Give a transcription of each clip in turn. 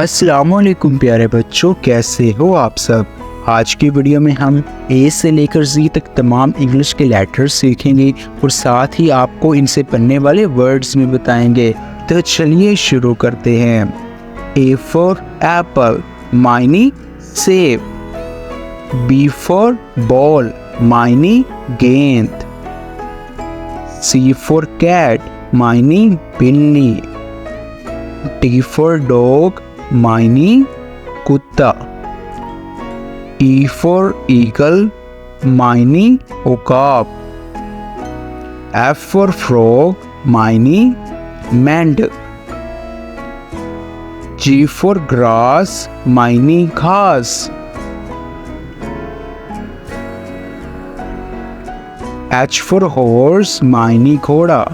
अस्सलामुअलैकुम प्यारे बच्चों, कैसे हो आप सब। आज की वीडियो में हम ए से लेकर जी तक तमाम इंग्लिश के लेटर्स सीखेंगे और साथ ही आपको इनसे बनने वाले वर्ड्स में बताएंगे। तो चलिए शुरू करते हैं। ए फॉर एप्पल मायनी सेब। बी फॉर बॉल मायनी गेंद। सी फॉर कैट मायनी बिल्ली। डी फॉर डॉग मायनी कुत्ता। ई फॉर ईगल मायनी उकाब। एफ फॉर फ्रॉग मायनी मेंढक। जी फॉर ग्रास मायनी घास। एच फॉर हॉर्स मायनी घोड़ा।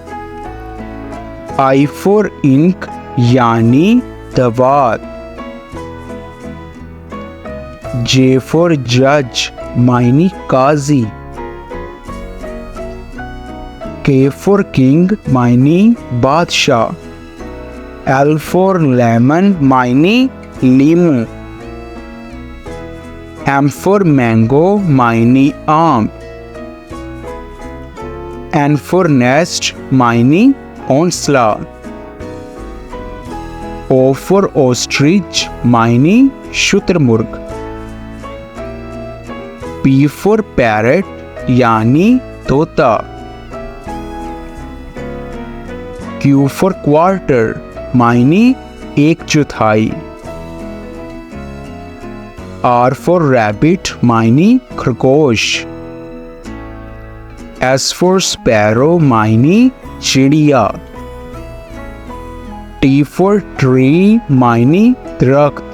आई फॉर इंक यानी दवात। जे फॉर जज मायनी काजी। के फॉर किंग मायनी बादशाह। एल फॉर लेमन मायनी लीमू। एम फॉर मैंगो मायनी आम। एन फॉर नेस्ट मायनी घोंसला। ओ फॉर ऑस्ट्रिच मायनी शुतुरमुर्ग। पी फॉर पैरट यानी तोता। क्यू फॉर क्वार्टर मायनी एक चौथाई। आर फॉर रैबिट मायनी खरगोश। एस फॉर स्पैरो मायनी चिड़िया। टी फॉर ट्री मायनी दरख्त।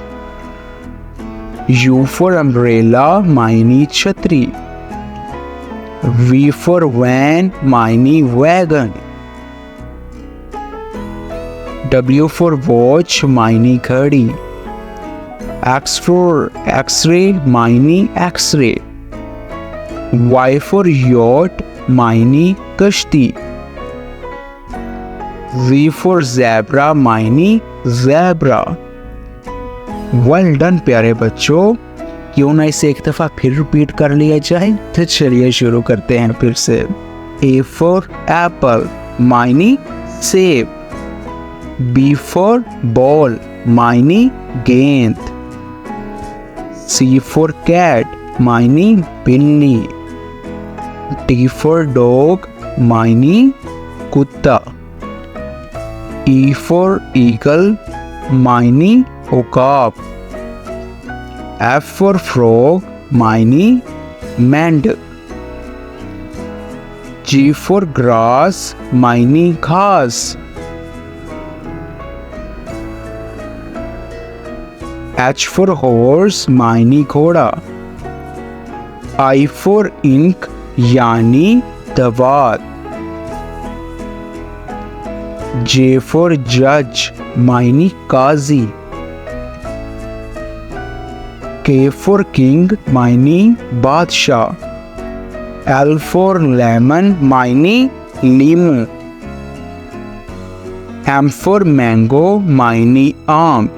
यू फॉर अम्ब्रेला मायनी छतरी। वी फॉर वैन मायनी वैगन। डब्ल्यू फॉर वॉच मायनी घड़ी। एक्स फॉर एक्सरे मायनी एक्सरे। वाई फॉर यॉट मायनी कश्ती। ज़ी फॉर ज़ेब्रा मायनी ज़ेब्रा। वेल डन प्यारे बच्चों, क्यों ना इसे एक दफ़ा फिर रिपीट कर लिया जाए। तो चलिए शुरू करते हैं फिर से। ए फॉर एप्पल मायनी सेब। बी फॉर बॉल मायनी गेंद। सी फॉर कैट मायनी बिल्ली। डी फॉर डॉग मायनी कुत्ता। ई फॉर ईगल मायनी उकाब। एफ फॉर फ्रॉग मायनी मेंढक। जी फॉर ग्रास मायनी घास। एच फॉर हॉर्स मायनी घोड़ा। आई फॉर इंक यानी दवात। जे फॉर जज मायनी काजी। के फॉर किंग मायनी बादशाह। एल फॉर लेमन मायनी लीमू। एम फॉर मैंगो मायनी आम।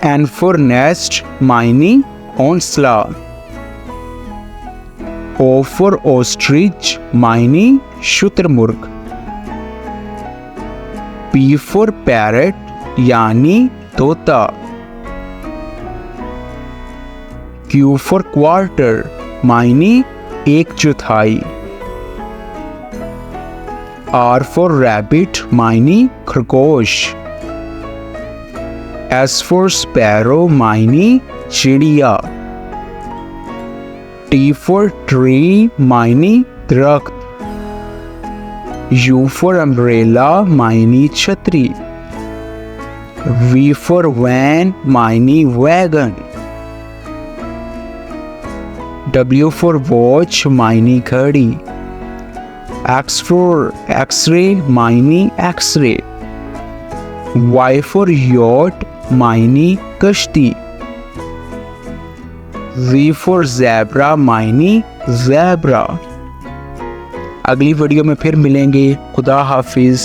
एन फॉर नेस्ट मायनी घोंसला। ओ फॉर ऑस्ट्रिच मायनी शुतुरमुर्ग। पी फॉर पैरट यानी तोता। क्यू फॉर क्वार्टर मायनी एक चौथाई। आर फॉर रैबिट मायनी खरगोश। एस फॉर स्पैरो मायनी चिड़िया। टी फॉर ट्री मायनी दरख्त। यू फॉर अम्ब्रेला मायनी छतरी। वी फॉर वैन मायनी वैगन। डब्ल्यू फॉर वॉच मायनी घड़ी। एक्स फॉर एक्सरे मायनी एक्सरे। वाई फॉर यॉट मायनी कश्ती। ज़ी फॉर ज़ेब्रा मायनी ज़ेब्रा। अगली वीडियो में फिर मिलेंगे। खुदा हाफिज।